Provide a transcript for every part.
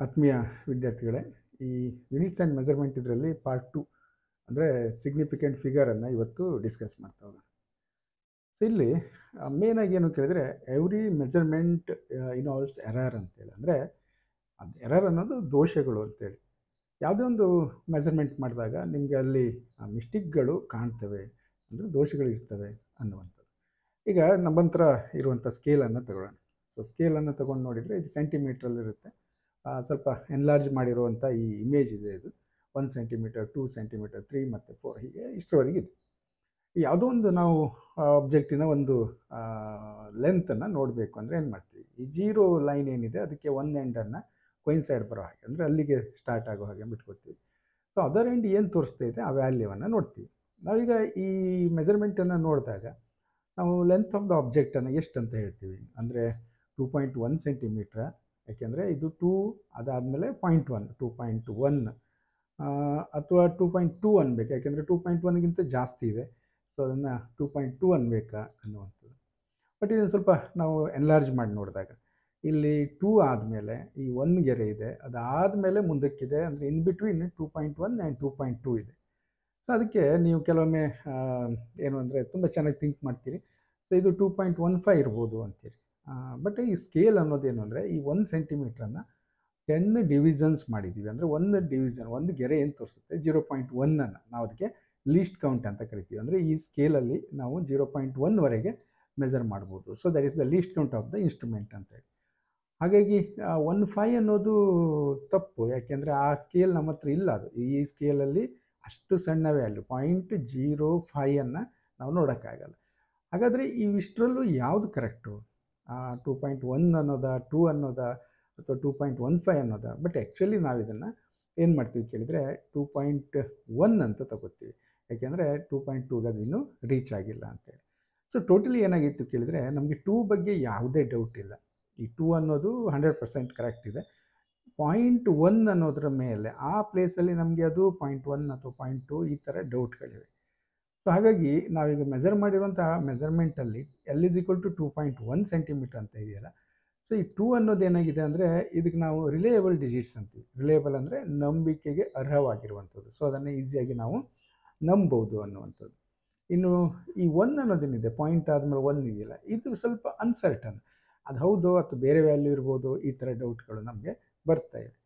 ಆತ್ಮೀಯ ವಿದ್ಯಾರ್ಥಿಗಳೇ, ಈ ಯೂನಿಟ್ಸ್ ಆ್ಯಂಡ್ ಮೆಜರ್ಮೆಂಟ್ ಇದರಲ್ಲಿ ಪಾರ್ಟ್ 2 ಅಂದರೆ ಸಿಗ್ನಿಫಿಕೆಂಟ್ ಫಿಗರನ್ನು ಇವತ್ತು ಡಿಸ್ಕಸ್ ಮಾಡ್ತಾ ಹೋಗೋಣ. ಸೊ ಇಲ್ಲಿ ಮೇನಾಗಿ ಏನು ಕೇಳಿದರೆ, ಎವ್ರಿ ಮೆಜರ್ಮೆಂಟ್ ಇನ್ವಾಲ್ವ್ಸ್ ಎರರ್ ಅಂತೇಳಿ. ಅಂದರೆ ಅದು ಎರರ್ ಅನ್ನೋದು ದೋಷಗಳು ಅಂತೇಳಿ. ಯಾವುದೇ ಒಂದು ಮೆಜರ್ಮೆಂಟ್ ಮಾಡಿದಾಗ ನಿಮಗೆ ಅಲ್ಲಿ ಮಿಸ್ಟೇಕ್ಗಳು ಕಾಣ್ತವೆ, ಅಂದರೆ ದೋಷಗಳು ಇರ್ತವೆ ಅನ್ನುವಂಥದ್ದು. ಈಗ ನಮ್ಮ ಹತ್ರ ಇರುವಂಥ ಸ್ಕೇಲನ್ನು ತಗೊಳ್ಳೋಣ. ಸೊ ಸ್ಕೇಲನ್ನು ತೊಗೊಂಡು ನೋಡಿದರೆ ಇದು ಸೆಂಟಿಮೀಟ್ರಲ್ಲಿರುತ್ತೆ. ಸ್ವಲ್ಪ ಎನ್ಲಾರ್ಜ್ ಮಾಡಿರುವಂಥ ಈ ಇಮೇಜ್ ಇದೆ. ಇದು 1 ಸೆಂಟಿಮೀಟರ್, 2 ಸೆಂಟಿಮೀಟರ್, 3 ಮತ್ತು 4 ಹೀಗೆ ಇಷ್ಟರವರೆಗೆ ಇದೆ. ಯಾವುದೋ ಒಂದು ನಾವು ಆಬ್ಜೆಕ್ಟಿನ ಒಂದು ಲೆಂತನ್ನು ನೋಡಬೇಕು ಅಂದರೆ ಏನು ಮಾಡ್ತೀವಿ, ಈ ಜೀರೋ ಲೈನ್ ಏನಿದೆ ಅದಕ್ಕೆ ಒಂದು ಎಂಡನ್ನು ಕೊಯಿನ್ಸೈಡ್ ಬರೋ ಹಾಗೆ, ಅಂದರೆ ಅಲ್ಲಿಗೆ ಸ್ಟಾರ್ಟ್ ಆಗೋ ಹಾಗೆ ಬಿಟ್ಕೊಡ್ತೀವಿ. ಸೊ ಅದರ್ ಎಂಡ್ ಏನು ತೋರಿಸ್ತಾ ಇದೆ ಆ ವ್ಯಾಲ್ಯೂವನ್ನು ನೋಡ್ತೀವಿ. ನಾವೀಗ ಈ ಮೆಜರ್ಮೆಂಟನ್ನು ನೋಡಿದಾಗ ನಾವು ಲೆಂತ್ ಆಫ್ ದ ಆಬ್ಜೆಕ್ಟನ್ನು ಎಷ್ಟು ಅಂತ ಹೇಳ್ತೀವಿ ಅಂದರೆ 2.1 ಸೆಂಟಿಮೀಟ್ರ. ಯಾಕೆಂದರೆ ಇದು 2 ಅದಾದಮೇಲೆ 0.1 2.1 ಅಥವಾ 2.2 ಅನ್ಬೇಕು, ಯಾಕೆಂದರೆ 2.1ಗಿಂತ ಜಾಸ್ತಿ ಇದೆ. ಸೊ ಅದನ್ನು 2.2 ಅನ್ಬೇಕಾ ಅನ್ನುವಂಥದ್ದು. ಬಟ್ ಇದನ್ನು ಸ್ವಲ್ಪ ನಾವು ಎನ್ಲಾರ್ಜ್ ಮಾಡಿ ನೋಡಿದಾಗ ಇಲ್ಲಿ 2 ಆದಮೇಲೆ ಈ 1 ಗೆರೆ ಇದೆ, ಅದಾದಮೇಲೆ ಮುಂದಕ್ಕಿದೆ, ಅಂದರೆ ಇನ್ ಬಿಟ್ವೀನ್ 2.1 ಆ್ಯಂಡ್ 2.2 ಇದೆ. ಸೊ ಅದಕ್ಕೆ ನೀವು ಕೆಲವೊಮ್ಮೆ ಏನು ಅಂದರೆ ತುಂಬ ಚೆನ್ನಾಗಿ ಥಿಂಕ್ ಮಾಡ್ತೀರಿ. ಸೊ ಇದು 2.15 ಇರ್ಬೋದು ಅಂತೀರಿ. ಬಟ್ ಈ ಸ್ಕೇಲ್ ಅನ್ನೋದೇನು ಅಂದರೆ ಈ 1 ಸೆಂಟಿಮೀಟ್ರನ್ನು 10 ಡಿವಿಷನ್ಸ್ ಮಾಡಿದ್ದೀವಿ. ಅಂದರೆ ಒಂದು ಡಿವಿಷನ್, ಒಂದು ಗೆರೆ ಏನು ತೋರಿಸುತ್ತೆ 0.1ಅನ್ನು ನಾವು ಅದಕ್ಕೆ ಲೀಸ್ಟ್ ಕೌಂಟ್ ಅಂತ ಕರಿತೀವಿ. ಅಂದರೆ ಈ ಸ್ಕೇಲಲ್ಲಿ ನಾವು 0.1ವರೆಗೆ ಮೆಜರ್ ಮಾಡ್ಬೋದು. So that is the least count of the instrument ಅಂತೇಳಿ. ಹಾಗಾಗಿ 1.5 ಅನ್ನೋದು ತಪ್ಪು, ಯಾಕೆಂದರೆ ಆ ಸ್ಕೇಲ್ ನಮ್ಮ ಹತ್ರ ಇಲ್ಲ. ಅದು ಈ ಸ್ಕೇಲಲ್ಲಿ ಅಷ್ಟು ಸಣ್ಣ ವ್ಯಾಲ್ಯೂ 0.05ಅನ್ನು ನಾವು ನೋಡೋಕ್ಕಾಗಲ್ಲ. ಹಾಗಾದರೆ ಇವಿಷ್ಟರಲ್ಲೂ ಯಾವುದು ಕರೆಕ್ಟು? 2.1 ಅನ್ನೋದಾ, 2 ಅನ್ನೋದಾ, ಅಥವಾ 2.15 ಅನ್ನೋದಾ? ಬಟ್ ಆ್ಯಕ್ಚುಲಿ ನಾವು ಇದನ್ನು ಏನು ಮಾಡ್ತೀವಿ ಕೇಳಿದರೆ 2.1 ಅಂತ ತಗೋತೀವಿ, ಯಾಕೆಂದರೆ 2.2ಗೆ ಅದು ಇನ್ನೂ ರೀಚ್ ಆಗಿಲ್ಲ ಅಂತೇಳಿ. ಸೊ ಟೋಟಲಿ ಏನಾಗಿತ್ತು ಕೇಳಿದರೆ ನಮಗೆ 2 ಬಗ್ಗೆ ಯಾವುದೇ ಡೌಟ್ ಇಲ್ಲ. ಈ 2 ಅನ್ನೋದು 100% ಕರೆಕ್ಟ್ ಇದೆ. 0.1 ಅನ್ನೋದ್ರ ಮೇಲೆ ಆ ಪ್ಲೇಸಲ್ಲಿ ನಮಗೆ ಅದು 0.1 ಅಥವಾ 0.2 ಈ ಥರ ಡೌಟ್ಗಳಿವೆ. ಸೊ ಹಾಗಾಗಿ ನಾವೀಗ ಮೆಜರ್ ಮಾಡಿರುವಂಥ ಮೆಜರ್ಮೆಂಟಲ್ಲಿ L = 2.1 ಸೆಂಟಿಮೀಟರ್ ಅಂತ ಇದೆಯಲ್ಲ. ಸೊ ಈ 2 ಅನ್ನೋದು ಏನಾಗಿದೆ ಅಂದರೆ ಇದಕ್ಕೆ ನಾವು ರಿಲೇಯಬಲ್ ಡಿಜಿಟ್ಸ್ ಅಂತೀವಿ. ರಿಲೇಯಬಲ್ ಅಂದರೆ ನಂಬಿಕೆಗೆ ಅರ್ಹವಾಗಿರುವಂಥದ್ದು. ಸೊ ಅದನ್ನು ಈಸಿಯಾಗಿ ನಾವು ನಂಬೋದು ಅನ್ನುವಂಥದ್ದು. ಇನ್ನು ಈ 1 ಅನ್ನೋದೇನಿದೆ, ಪಾಯಿಂಟ್ ಆದಮೇಲೆ 1 ಇದೆಯಲ್ಲ, ಇದು ಸ್ವಲ್ಪ ಅನ್ಸರ್ಟನ್. ಅದು ಹೌದು ಅಥವಾ ಬೇರೆ ವ್ಯಾಲ್ಯೂ ಇರ್ಬೋದು, ಈ ಥರ ಡೌಟ್ಗಳು ನಮಗೆ ಬರ್ತಾ ಇವೆ.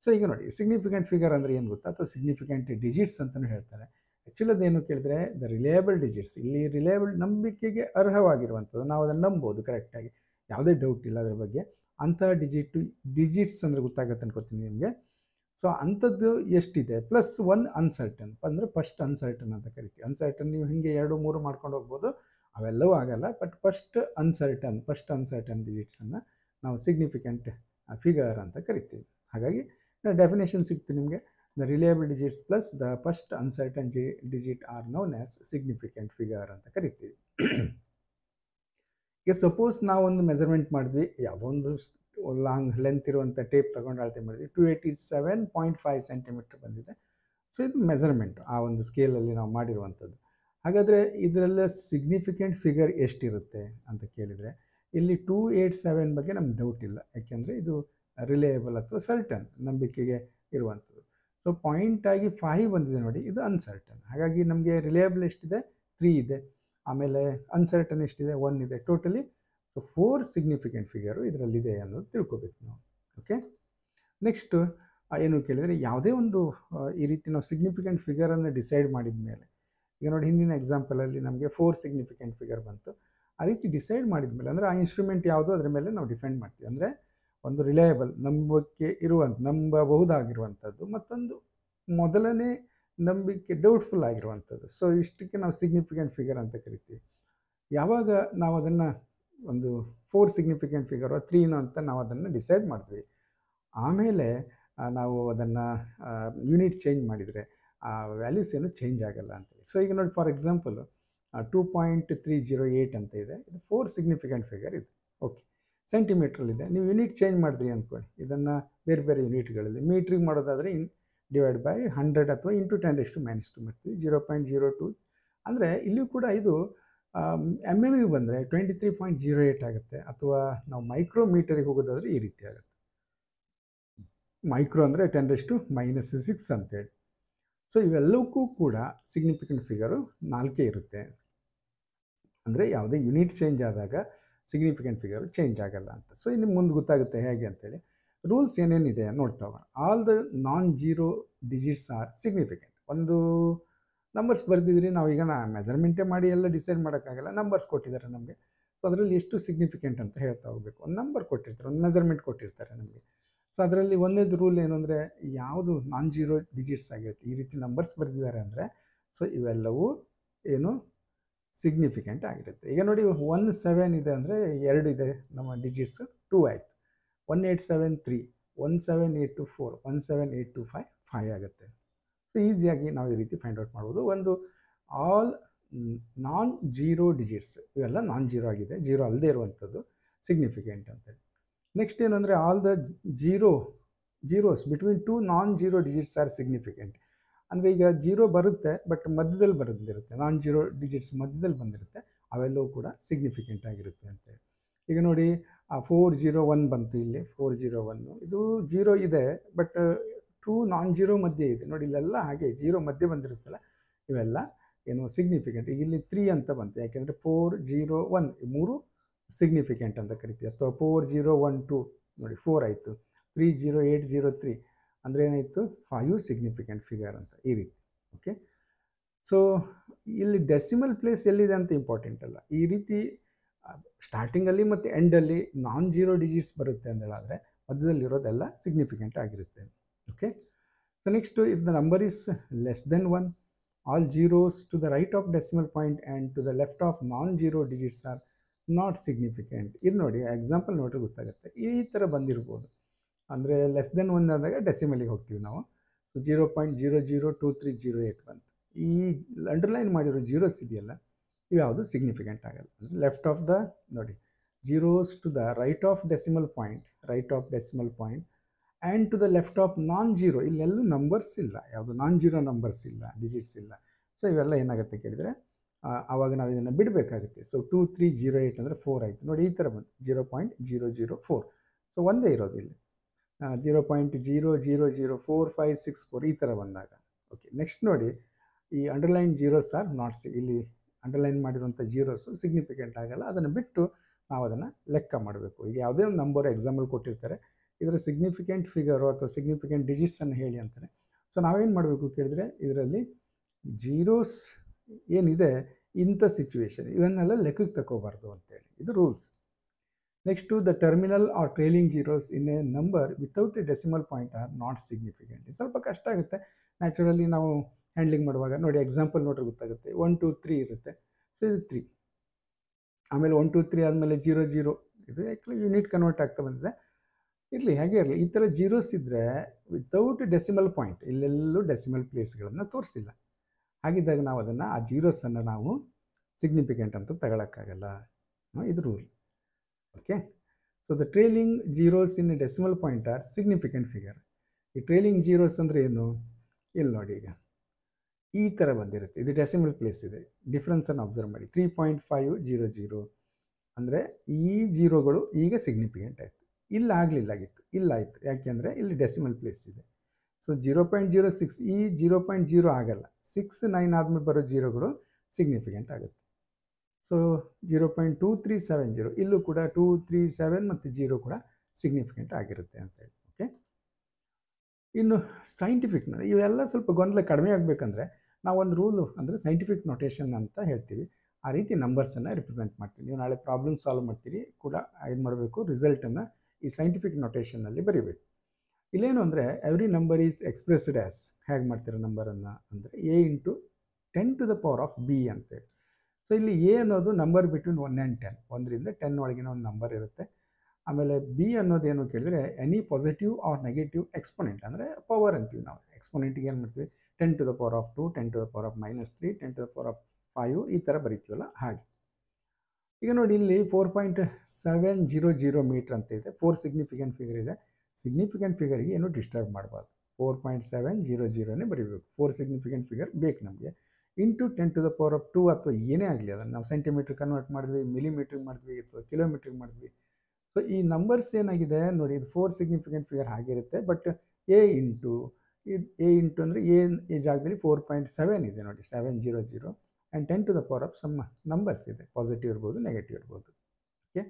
ಸೊ ಈಗ ನೋಡಿ, ಸಿಗ್ನಿಫಿಕೆಂಟ್ ಫಿಗರ್ ಅಂದರೆ ಏನು ಗೊತ್ತಾ, ಅಥವಾ ಸಿಗ್ನಿಫಿಕೆಂಟ್ ಡಿಜಿಟ್ಸ್ ಅಂತಲೂ ಹೇಳ್ತಾರೆ. ಆ್ಯಕ್ಚುಲಿ ಅದೇನು ಕೇಳಿದರೆ ದ ರಿಲೇಯಬಲ್ ಡಿಜಿಟ್ಸ್. ಇಲ್ಲಿ ರಿಲೇಯಬಲ್ ನಂಬಿಕೆಗೆ ಅರ್ಹವಾಗಿರುವಂಥದ್ದು, ನಾವು ಅದನ್ನು ನಂಬೋದು ಕರೆಕ್ಟಾಗಿ, ಯಾವುದೇ ಡೌಟ್ ಇಲ್ಲ ಅದ್ರ ಬಗ್ಗೆ. ಅಂಥ ಡಿಜಿಟ್ಸ್ ಅಂದರೆ ಗೊತ್ತಾಗತ್ತೆ ಅನ್ಕೋತೀನಿ ನಿಮಗೆ. ಸೊ ಅಂಥದ್ದು ಎಷ್ಟಿದೆ ಪ್ಲಸ್ 1 ಅನ್ಸರ್ಟನ್, ಅಂದರೆ ಫಸ್ಟ್ ಅನ್ಸರ್ಟನ್ ಅಂತ ಕರಿತೀವಿ. ಅನ್ಸರ್ಟನ್ ನೀವು ಹಿಂಗೆ 2, 3 ಮಾಡ್ಕೊಂಡು ಹೋಗ್ಬೋದು, ಅವೆಲ್ಲವೂ ಆಗಲ್ಲ. ಬಟ್ ಫಸ್ಟ್ ಅನ್ಸರ್ಟನ್ ಡಿಜಿಟ್ಸನ್ನು ನಾವು ಸಿಗ್ನಿಫಿಕೆಂಟ್ ಫಿಗರ್ ಅಂತ ಕರಿತೀವಿ. ಹಾಗಾಗಿ ಡೆಫಿನೇಷನ್ ಸಿಕ್ತು ನಿಮಗೆ. The reliable digits plus the first uncertain digit are known as significant figure ಅಂತ ಕರಿತೀವಿ. ಈಗ ಸಪೋಸ್ ನಾವೊಂದು ಮೆಜರ್ಮೆಂಟ್ ಮಾಡಿದ್ವಿ, ಯಾವುದೊಂದು ಲಾಂಗ್ ಲೆಂತ್ ಇರುವಂಥ ಟೇಪ್ ತೊಗೊಂಡು ಅಳತೆ ಮಾಡಿದ್ವಿ, 287.5 ಸೆಂಟಿಮೀಟ್ರ್ ಬಂದಿದೆ. ಸೊ ಇದು ಮೆಜರ್ಮೆಂಟ್ ಆ ಒಂದು ಸ್ಕೇಲಲ್ಲಿ ನಾವು ಮಾಡಿರುವಂಥದ್ದು. ಹಾಗಾದರೆ ಇದರಲ್ಲ ಸಿಗ್ನಿಫಿಕೆಂಟ್ ಫಿಗರ್ ಎಷ್ಟಿರುತ್ತೆ ಅಂತ ಕೇಳಿದರೆ ಇಲ್ಲಿ 287 ಬಗ್ಗೆ ನಮ್ಗೆ ಡೌಟ್ ಇಲ್ಲ, ಯಾಕೆಂದರೆ ಇದು ರಿಲೇಯಬಲ್ ಅಥವಾ ಸರ್ಟನ್, ನಂಬಿಕೆಗೆ ಇರುವಂಥದ್ದು. ಸೊ ಪಾಯಿಂಟಾಗಿ 5 ಬಂದಿದೆ ನೋಡಿ, ಇದು ಅನ್ಸರ್ಟನ್. ಹಾಗಾಗಿ ನಮಗೆ ರಿಲೇಯಬಲ್ ಎಷ್ಟಿದೆ 3 ಇದೆ, ಆಮೇಲೆ ಅನ್ಸರ್ಟನ್ ಎಷ್ಟಿದೆ 1 ಇದೆ, ಟೋಟಲಿ ಸೊ 4 ಸಿಗ್ನಿಫಿಕೆಂಟ್ ಫಿಗರು ಇದರಲ್ಲಿದೆ ಅನ್ನೋದು ತಿಳ್ಕೊಬೇಕು ನಾವು. ಓಕೆ, ನೆಕ್ಸ್ಟು ಏನು ಕೇಳಿದರೆ ಯಾವುದೇ ಒಂದು ಈ ರೀತಿ ನಾವು ಸಿಗ್ನಿಫಿಕೆಂಟ್ ಫಿಗರನ್ನು ಡಿಸೈಡ್ ಮಾಡಿದ ಮೇಲೆ, ಈಗ ನೋಡಿ ಹಿಂದಿನ ಎಕ್ಸಾಂಪಲಲ್ಲಿ ನಮಗೆ 4 ಸಿಗ್ನಿಫಿಕೆಂಟ್ ಫಿಗರ್ ಬಂತು. ಆ ರೀತಿ ಡಿಸೈಡ್ ಮಾಡಿದ ಮೇಲೆ ಅಂದರೆ ಆ ಇನ್ಸ್ಟ್ರೂಮೆಂಟ್ ಯಾವುದು ಅದರ ಮೇಲೆ ನಾವು ಡಿಫೆಂಡ್ ಮಾಡ್ತೀವಿ. ಅಂದರೆ ಒಂದು ರಿಲಯಬಲ್, ನಂಬಬಹುದಾಗಿರುವಂಥದ್ದು, ಮತ್ತೊಂದು ಮೊದಲನೇ ನಂಬಿಕೆ ಡೌಟ್ಫುಲ್ ಆಗಿರುವಂಥದ್ದು. ಸೊ ಇಷ್ಟಕ್ಕೆ ನಾವು ಸಿಗ್ನಿಫಿಕೆಂಟ್ ಫಿಗರ್ ಅಂತ ಕರಿತೀವಿ. ಯಾವಾಗ ನಾವು ಅದನ್ನು ಒಂದು 4 ಸಿಗ್ನಿಫಿಕೆಂಟ್ ಫಿಗರು 3 ಅಂತ ನಾವು ಅದನ್ನು ಡಿಸೈಡ್ ಮಾಡಿದ್ವಿ, ಆಮೇಲೆ ನಾವು ಅದನ್ನು ಯೂನಿಟ್ ಚೇಂಜ್ ಮಾಡಿದರೆ ಆ ವ್ಯಾಲ್ಯೂಸ್ ಏನು ಚೇಂಜ್ ಆಗಲ್ಲ ಅಂತೇಳಿ. ಸೊ ಈಗ ನೋಡಿ, ಫಾರ್ ಎಕ್ಸಾಂಪಲು 2.308 ಅಂತ ಇದೆ, ಇದು 4 ಸಿಗ್ನಿಫಿಕೆಂಟ್ ಫಿಗರ್ ಇದೆ. ಓಕೆ, ಸೆಂಟಿಮೀಟ್ರಲ್ಲಿದೆ. ನೀವು ಯೂನಿಟ್ ಚೇಂಜ್ ಮಾಡಿದ್ರಿ ಅಂದ್ಕೊಳ್ಳಿ, ಇದನ್ನು ಬೇರೆ ಬೇರೆ ಯೂನಿಟ್ಗಳಲ್ಲಿ ಮೀಟ್ರಿಗೆ ಮಾಡೋದಾದರೆ ಡಿವೈಡ್ ಬೈ 100 ಅಥವಾ ಇಂಟು 10⁻⁻² ಮಾಡ್ತೀವಿ. 0.02 ಅಂದರೆ ಇಲ್ಲಿಯೂ ಕೂಡ ಇದು MM ಬಂದರೆ 23.08 ಆಗುತ್ತೆ, ಅಥವಾ ನಾವು ಮೈಕ್ರೋಮೀಟರಿಗೆ ಹೋಗೋದಾದರೆ ಈ ರೀತಿ ಆಗುತ್ತೆ. ಮೈಕ್ರೋ ಅಂದರೆ 10⁻⁻⁶ ಅಂತೇಳಿ. ಸೊ ಇವೆಲ್ಲವಕ್ಕೂ ಕೂಡ ಸಿಗ್ನಿಫಿಕೆಂಟ್ ಫಿಗರು 4 ಇರುತ್ತೆ. ಅಂದರೆ ಯಾವುದೇ ಯೂನಿಟ್ ಚೇಂಜ್ ಆದಾಗ ಸಿಗ್ನಿಫಿಕೆಂಟ್ ಫಿಗರು ಚೇಂಜ್ ಆಗಲ್ಲ ಅಂತ. ಸೊ ಇನ್ನು ಮುಂದೆ ಗೊತ್ತಾಗುತ್ತೆ ಹೇಗೆ ಅಂತೇಳಿ. ರೂಲ್ಸ್ ಏನೇನಿದೆ ನೋಡ್ತಾ ಹೋಗೋಣ. All the non zero digits are significant. ಒಂದು ನಂಬರ್ಸ್ ಬರೆದಿದ್ರಿ, ನಾವೀಗ ಮೆಜರ್ಮೆಂಟೇ ಮಾಡಿ ಎಲ್ಲ ಡಿಸೈಡ್ ಮಾಡೋಕ್ಕಾಗಲ್ಲ. ನಂಬರ್ಸ್ ಕೊಟ್ಟಿದ್ದಾರೆ ನಮಗೆ. ಸೊ ಅದರಲ್ಲಿ ಎಷ್ಟು ಸಿಗ್ನಿಫಿಕೆಂಟ್ ಅಂತ ಹೇಳ್ತಾ ಹೋಗಬೇಕು. ಒಂದು ನಂಬರ್ ಕೊಟ್ಟಿರ್ತಾರೆ, ಒಂದು ಮೆಜರ್ಮೆಂಟ್ ಕೊಟ್ಟಿರ್ತಾರೆ ನಮಗೆ. ಸೊ ಅದರಲ್ಲಿ ಒಂದೇದು ರೂಲ್ ಏನು ಅಂದರೆ, ಯಾವುದು ನಾನ್ ಜೀರೋ ಡಿಜಿಟ್ಸ್ ಆಗಿರುತ್ತೆ, ಈ ರೀತಿ ನಂಬರ್ಸ್ ಬರೆದಿದ್ದಾರೆ ಅಂದರೆ ಸೊ ಇವೆಲ್ಲವೂ ಏನು ಸಿಗ್ನಿಫಿಕೆಂಟ್ ಆಗಿರುತ್ತೆ. ಈಗ ನೋಡಿ 17 ಇದೆ ಅಂದರೆ 2 ಇದೆ ನಮ್ಮ ಡಿಜಿಟ್ಸು, 2 ಆಯಿತು. 1873, 17824, 17825, 5 ಆಗುತ್ತೆ. ಸೊ ಈಸಿಯಾಗಿ ನಾವು ಈ ರೀತಿ ಫೈಂಡ್ ಔಟ್ ಮಾಡ್ಬೋದು. ಒಂದು ಆಲ್ ನಾನ್ ಜೀರೋ ಡಿಜಿಟ್ಸ್ ಇವೆಲ್ಲ ನಾನ್ ಜೀರೋ ಆಗಿದೆ, ಜೀರೋ ಅಲ್ಲದೆ ಇರುವಂಥದ್ದು ಸಿಗ್ನಿಫಿಕೆಂಟ್ ಅಂತೇಳಿ. ನೆಕ್ಸ್ಟ್ ಏನಂದರೆ all the zeros between 2 non zero digits are significant. ಅಂದರೆ ಈಗ ಜೀರೋ ಬರುತ್ತೆ ಬಟ್ ಮಧ್ಯದಲ್ಲಿ ಬಂದಿರುತ್ತೆ, ನಾನ್ ಜೀರೋ ಡಿಜಿಟ್ಸ್ ಮಧ್ಯದಲ್ಲಿ ಬಂದಿರುತ್ತೆ, ಅವೆಲ್ಲವೂ ಕೂಡ ಸಿಗ್ನಿಫಿಕೆಂಟ್ ಆಗಿರುತ್ತೆ ಅಂತೇಳಿ. ಈಗ ನೋಡಿ 401 ಬಂತು, ಇಲ್ಲಿ 401 ಇದು ಜೀರೋ ಇದೆ ಬಟ್ 2 ನಾನ್ ಜೀರೋ ಮಧ್ಯೆ ಇದೆ. ನೋಡಿ ಇಲ್ಲೆಲ್ಲ ಹಾಗೆ ಜೀರೋ ಮಧ್ಯೆ ಬಂದಿರುತ್ತಲ್ಲ, ಇವೆಲ್ಲ ಏನು ಸಿಗ್ನಿಫಿಕೆಂಟ್. ಈಗ ಇಲ್ಲಿ 3 ಅಂತ ಬಂತು, ಯಾಕೆಂದರೆ 401 3 ಸಿಗ್ನಿಫಿಕೆಂಟ್ ಅಂತ ಕರಿತೀವಿ. ಅಥವಾ 4012 ನೋಡಿ 4 ಆಯಿತು. 30803 ಅಂದರೆ ಏನಾಯಿತು, 5 ಸಿಗ್ನಿಫಿಕೆಂಟ್ ಫಿಗರ್ ಅಂತ ಈ ರೀತಿ. ಓಕೆ, ಸೊ ಇಲ್ಲಿ ಡೆಸಿಮಲ್ ಪ್ಲೇಸ್ ಎಲ್ಲಿದೆ ಅಂತ ಇಂಪಾರ್ಟೆಂಟ್ ಅಲ್ಲ. ಈ ರೀತಿ ಸ್ಟಾರ್ಟಿಂಗಲ್ಲಿ ಮತ್ತು ಎಂಡಲ್ಲಿ ನಾನ್ ಜೀರೋ ಡಿಜಿಟ್ಸ್ ಬರುತ್ತೆ ಅಂತ ಹೇಳಿದ್ರೆ ಮಧ್ಯದಲ್ಲಿರೋದೆಲ್ಲ ಸಿಗ್ನಿಫಿಕೆಂಟ್ ಆಗಿರುತ್ತೆ. Okay, so next if the number is less than 1, all zeros to the right of decimal point and to the left of non zero digits are not significant. ಇದು ನೋಡಿ example ನೋಡ್ರೆ ಗೊತ್ತಾಗುತ್ತೆ. ಈ ಥರ ಬಂದಿರ್ಬೋದು. ಅಂದರೆ ಲೆಸ್ ದೆನ್ 1 ಆದಾಗ ಡೆಸಿಮಲಿಗೆ ಹೋಗ್ತೀವಿ ನಾವು. ಸೊ 0.002308 ಬಂತು. ಈ ಅಂಡರ್ಲೈನ್ ಮಾಡಿರೋ ಜೀರೋಸ್ ಇದೆಯಲ್ಲ, ಇವ್ಯಾವುದು ಸಿಗ್ನಿಫಿಕೆಂಟ್ ಆಗಲ್ಲ. ಅಂದರೆ ಲೆಫ್ಟ್ ಆಫ್ ದ ನೋಡಿ zeros to the right of decimal point and to the left of non zero, ಇಲ್ಲೆಲ್ಲೂ ನಂಬರ್ಸ್ ಇಲ್ಲ, ಯಾವುದು ನಾನ್ ಜೀರೋ ನಂಬರ್ಸ್ ಇಲ್ಲ, ಡಿಜಿಟ್ಸ್ ಇಲ್ಲ. ಸೊ ಇವೆಲ್ಲ ಏನಾಗುತ್ತೆ ಕೇಳಿದರೆ ಆವಾಗ ನಾವು ಇದನ್ನು ಬಿಡಬೇಕಾಗುತ್ತೆ. ಸೊ 2308 ಅಂದರೆ 4 ಆಯಿತು. ನೋಡಿ ಈ ಥರ ಬಂತು 0.004. ಸೊ ಒಂದೇ ಇರೋದು ಇಲ್ಲಿ 0.000456 ಈ ಥರ ಬಂದಾಗ. ಓಕೆ, ನೆಕ್ಸ್ಟ್ ನೋಡಿ ಈ ಅಂಡರ್ಲೈನ್ ಜೀರೋಸ್ ಆರ್ ನಾಟ್ ಇಲ್ಲಿ ಅಂಡರ್ಲೈನ್ ಮಾಡಿರುವಂಥ ಜೀರೋಸು ಸಿಗ್ನಿಫಿಕೆಂಟ್ ಆಗಲ್ಲ. ಅದನ್ನು ಬಿಟ್ಟು ನಾವು ಅದನ್ನು ಲೆಕ್ಕ ಮಾಡಬೇಕು. ಈಗ ಯಾವುದೇ ಒಂದು ನಂಬರ್ ಎಕ್ಸಾಂಪಲ್ ಕೊಟ್ಟಿರ್ತಾರೆ, ಇದರ ಸಿಗ್ನಿಫಿಕೆಂಟ್ ಫಿಗರು ಅಥವಾ ಸಿಗ್ನಿಫಿಕೆಂಟ್ ಡಿಜಿಟ್ಸನ್ನು ಹೇಳಿ ಅಂತಾರೆ. ಸೊ ನಾವೇನು ಮಾಡಬೇಕು ಕೇಳಿದರೆ, ಇದರಲ್ಲಿ ಜೀರೋಸ್ ಏನಿದೆ ಇಂಥ ಸಿಚುವೇಶನ್ ಇವನ್ನೆಲ್ಲ ಲೆಕ್ಕಕ್ಕೆ ತಗೋಬಾರ್ದು ಅಂತೇಳಿ, ಇದು rules. Next the terminal or trailing zeros in a number without a decimal point are not significant. ಸ್ವಲ್ಪ ಕಷ್ಟ ಆಗುತ್ತೆ ನ್ಯಾಚುರಲಿ ನಾವು ಹ್ಯಾಂಡ್ಲಿಂಗ್ ಮಾಡುವಾಗ. ನೋಡಿ ಎಕ್ಸಾಂಪಲ್ ನೋಡ್ರೆ ಗೊತ್ತಾಗುತ್ತೆ. 1 2 3 ಇರುತ್ತೆ. ಸೊ ಇದು 3, ಆಮೇಲೆ 1 2 3 ಆದಮೇಲೆ 0 0 ಇದು ಆ್ಯಕ್ಚುಲಿ ಯೂನಿಟ್ ಕನ್ವರ್ಟ್ ಆಗ್ತಾ ಬಂದಿದೆ. ಇರಲಿ ಹಾಗೆ ಇರಲಿ. ಈ ಥರ ಜೀರೋಸ್ ಇದ್ದರೆ ವಿತೌಟ್ ಡೆಸಿಮಲ್ ಪಾಯಿಂಟ್, ಇಲ್ಲೆಲ್ಲೂ ಡೆಸಿಮಲ್ ಪ್ಲೇಸ್ಗಳನ್ನು ತೋರಿಸಿಲ್ಲ. ಹಾಗಿದ್ದಾಗ ನಾವು ಅದನ್ನು ಆ ಜೀರೋಸನ್ನು ನಾವು ಸಿಗ್ನಿಫಿಕೆಂಟ್ ಅಂತ ತಗೊಳಕ್ಕಾಗಲ್ಲ. ಇದು rule. Okay, so the trailing zeros in decimal point are significant figure. ಈ ಟ್ರೇಲಿಂಗ್ ಜೀರೋಸ್ ಅಂದರೆ ಏನು, ಇಲ್ಲಿ ನೋಡಿ ಈಗ ಈ ಥರ ಬಂದಿರುತ್ತೆ. ಇದು ಡೆಸಿಮಲ್ ಪ್ಲೇಸ್ ಇದೆ. ಡಿಫ್ರೆನ್ಸನ್ನು ಅಬ್ಸರ್ವ್ ಮಾಡಿ. 3.500 ಅಂದರೆ ಈ ಜೀರೋಗಳು ಈಗ ಸಿಗ್ನಿಫಿಕೆಂಟ್ ಆಯಿತು. ಇಲ್ಲಿ ಆಗಲಿಲ್ಲಾಗಿತ್ತು, ಇಲ್ಲಾಯಿತು. ಯಾಕೆಂದರೆ ಇಲ್ಲಿ ಡೆಸಿಮಲ್ ಪ್ಲೇಸ್ ಇದೆ. ಸೊ 0.06 ಈ 0.0 ಆಗಲ್ಲ. 6 9 ಆದಮೇಲೆ ಬರೋ ಜೀರೋಗಳು ಸಿಗ್ನಿಫಿಕೆಂಟ್ ಆಗುತ್ತೆ. ಸೊ 0.2370 ಇಲ್ಲೂ ಕೂಡ 237 ಮತ್ತು 0 ಕೂಡ ಸಿಗ್ನಿಫಿಕೆಂಟ್ ಆಗಿರುತ್ತೆ ಅಂತೇಳಿ. ಓಕೆ, ಇನ್ನು ಸೈಂಟಿಫಿಕ್ ಇವೆಲ್ಲ ಸ್ವಲ್ಪ ಗೊಂದಲ ಕಡಿಮೆ ಆಗಬೇಕಂದ್ರೆ ನಾವೊಂದು ರೂಲು ಅಂದರೆ ಸೈಂಟಿಫಿಕ್ ನೊಟೇಷನ್ ಅಂತ ಹೇಳ್ತೀವಿ. ಆ ರೀತಿ ನಂಬರ್ಸನ್ನು ರಿಪ್ರೆಸೆಂಟ್ ಮಾಡ್ತೀವಿ. ನೀವು ನಾಳೆ ಪ್ರಾಬ್ಲಮ್ ಸಾಲ್ವ್ ಮಾಡ್ತೀರಿ ಕೂಡ ಏನು ಮಾಡಬೇಕು, ರಿಸಲ್ಟನ್ನು ಈ ಸೈಂಟಿಫಿಕ್ ನೊಟೇಷನ್ನಲ್ಲಿ ಬರೀಬೇಕು. ಇಲ್ಲೇನು ಅಂದರೆ every number is expressed as, ಹೇಗೆ ಮಾಡ್ತೀರೋ ನಂಬರನ್ನು ಅಂದರೆ A × 10⁻⁵ B ಅಂತೇಳಿ. ಸೊ ಇಲ್ಲಿ ಎ ಅನ್ನೋದು ನಂಬರ್ ಬಿಟ್ವೀನ್ 1 and 10, 1ರಿಂದ 10 ಒಳಗಿನ ಒಂದು ನಂಬರ್ ಇರುತ್ತೆ. ಆಮೇಲೆ ಬಿ ಅನ್ನೋದೇನು ಕೇಳಿದರೆ any positive or negative exponent, ಅಂದರೆ ಪವರ್ ಅಂತೀವಿ ನಾವು. ಎಕ್ಸ್ಪೊನೆಂಟಿಗೆ ಏನು ಮಾಡ್ತೀವಿ, 10⁻², 10⁻−3, 10⁻5 ಈ ಥರ ಬರೀತೀವಲ್ಲ ಹಾಗೆ. ಈಗ ನೋಡಿ ಇಲ್ಲಿ 4.700 ಮೀಟ್ರ್ ಅಂತ ಇದೆ. 4 ಸಿಗ್ನಿಫಿಕೆಂಟ್ ಫಿಗರ್ ಇದೆ. ಸಿಗ್ನಿಫಿಕೆಂಟ್ ಫಿಗರಿಗೆ ಏನು ಡಿಸ್ಟರ್ಬ್ ಮಾಡಬಾರ್ದು. 4.700 ಬರೀಬೇಕು. 4 ಸಿಗ್ನಿಫಿಕೆಂಟ್ ಫಿಗರ್ ಬೇಕು ನಮಗೆ. ಇಂಟು 10⁻² ಅಥವಾ ಏನೇ ಆಗಲಿ, ಅದನ್ನು ನಾವು ಸೆಂಟಿಮೀಟ್ರ್ ಕನ್ವರ್ಟ್ ಮಾಡಿದ್ವಿ, ಮಿಲಿಮೀಟ್ರಿಗೆ ಮಾಡಿದ್ವಿ ಅಥವಾ ಕಿಲೋಮೀಟ್ರಿಗೆ ಮಾಡಿದ್ವಿ. ಸೊ ಈ ನಂಬರ್ಸ್ ಏನಾಗಿದೆ ನೋಡಿ, ಇದು 4 ಸಿಗ್ನಿಫಿಕೆಂಟ್ ಫಿಗರ್ ಆಗಿರುತ್ತೆ. ಬಟ್ ಎ ಇಂಟು ಇದು ಎ ಇಂಟು ಅಂದರೆ ಈ ಜಾಗದಲ್ಲಿ 4.7 ಇದೆ ನೋಡಿ, 700 and 10 to the power of some numbers ಇದೆ, ಪಾಸಿಟಿವ್ ಇರ್ಬೋದು ನೆಗೆಟಿವ್ ಇರ್ಬೋದು. ಓಕೆ,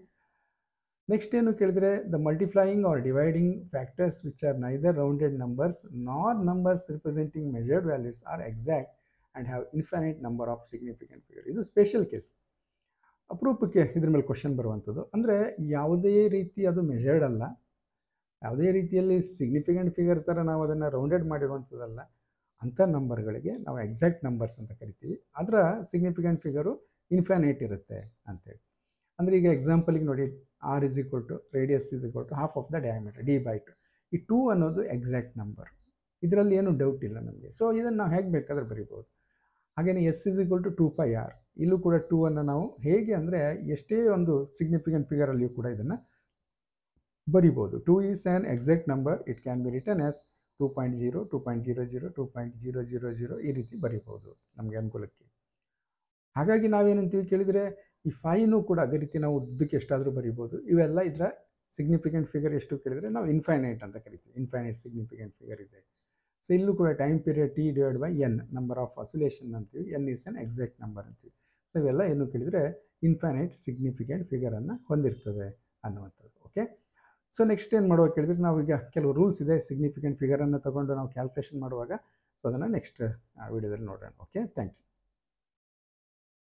ನೆಕ್ಸ್ಟ್ ಏನು ಕೇಳಿದರೆ the multiplying or dividing factors which are neither rounded numbers nor numbers representing measured values are exact and have infinite number of significant figure. ಇದು special case, ಅಪರೂಪಕ್ಕೆ ಇದ್ರ ಮೇಲೆ question ಬರುವಂಥದ್ದು. ಅಂದರೆ ಯಾವುದೇ ರೀತಿ ಅದು ಮೆಜರ್ಡ್ ಅಲ್ಲ, ಯಾವುದೇ ರೀತಿಯಲ್ಲಿ ಸಿಗ್ನಿಫಿಕೆಂಟ್ ಫಿಗರ್ ಥರ ನಾವು ಅದನ್ನು ರೌಂಡೆಡ್ ಮಾಡಿರುವಂಥದ್ದಲ್ಲ, ಅಂಥ ನಂಬರ್ಗಳಿಗೆ ನಾವು ಎಕ್ಸಾಕ್ಟ್ ನಂಬರ್ಸ್ ಅಂತ ಕರಿತೀವಿ. ಅದರ ಸಿಗ್ನಿಫಿಕೆಂಟ್ ಫಿಗರು ಇನ್ಫೈನೈಟ್ ಇರುತ್ತೆ ಅಂತೇಳಿ. ಅಂದರೆ ಈಗ ಎಕ್ಸಾಂಪಲಿಗೆ ನೋಡಿ, R is equal to radius is equal to half of the diameter d/2. ಈ 2 ಅನ್ನೋದು ಎಕ್ಸಾಕ್ಟ್ ನಂಬರ್, ಇದರಲ್ಲಿ ಏನು ಡೌಟ್ ಇಲ್ಲ ನಮಗೆ. ಸೊ ಇದನ್ನು ನಾವು ಹೇಗೆ ಬೇಕಾದ್ರೆ ಬರಿಬೋದು. ಹಾಗೆಯೇ S is equal to 2πr, ಇಲ್ಲೂ ಕೂಡ 2 ಅನ್ನು ನಾವು ಹೇಗೆ ಅಂದರೆ ಎಷ್ಟೇ ಒಂದು ಸಿಗ್ನಿಫಿಕೆಂಟ್ ಫಿಗರಲ್ಲಿಯೂ ಕೂಡ ಇದನ್ನು ಬರಿಬೋದು. 2 is an exact number, it can be return as 2.0, 2.00, 2.000 ಈ ರೀತಿ ಬರಿಬೋದು ನಮಗೆ ಅನುಕೂಲಕ್ಕೆ. ಹಾಗಾಗಿ ನಾವೇನಂತೀವಿ ಕೇಳಿದರೆ ಈ 5ನೂ ಕೂಡ ಅದೇ ರೀತಿ ನಾವು ಉದ್ದಕ್ಕೆ ಎಷ್ಟಾದರೂ ಬರಿಬೋದು. ಇವೆಲ್ಲ ಇದರ ಸಿಗ್ನಿಫಿಕೆಂಟ್ ಫಿಗರ್ ಎಷ್ಟು ಕೇಳಿದರೆ ನಾವು ಇನ್ಫೈನೈಟ್ ಅಂತ ಕರಿತೀವಿ, ಇನ್ಫೈನೈಟ್ ಸಿಗ್ನಿಫಿಕೆಂಟ್ ಫಿಗರ್ ಇದೆ. ಸೊ ಇಲ್ಲೂ ಕೂಡ time period T/n number of oscillation ಅಂತೀವಿ, n is on exact number ಅಂತೀವಿ. ಸೊ ಇವೆಲ್ಲ ಏನು ಕೇಳಿದರೆ ಇನ್ಫೈನೈಟ್ ಸಿಗ್ನಿಫಿಕೆಂಟ್ ಫಿಗರನ್ನು ಹೊಂದಿರ್ತದೆ ಅನ್ನುವಂಥದ್ದು. ಓಕೆ, ಸೊ ನೆಕ್ಸ್ಟ್ ಏನು ಮಾಡುವಾಗ ಕೇಳಿದರೆ ನಾವೀಗ ಕೆಲವು ರೂಲ್ಸ್ ಇದೆ ಸಿಗ್ನಿಫಿಕೆಂಟ್ ಫಿಗರನ್ನು ತಗೊಂಡು ನಾವು ಕ್ಯಾಲ್ಕುಲೇಷನ್ ಮಾಡುವಾಗ. ಸೊ ಅದನ್ನು ನೆಕ್ಸ್ಟ್ ವಿಡಿಯೋದಲ್ಲಿ ನೋಡೋಣ. Okay, thank you.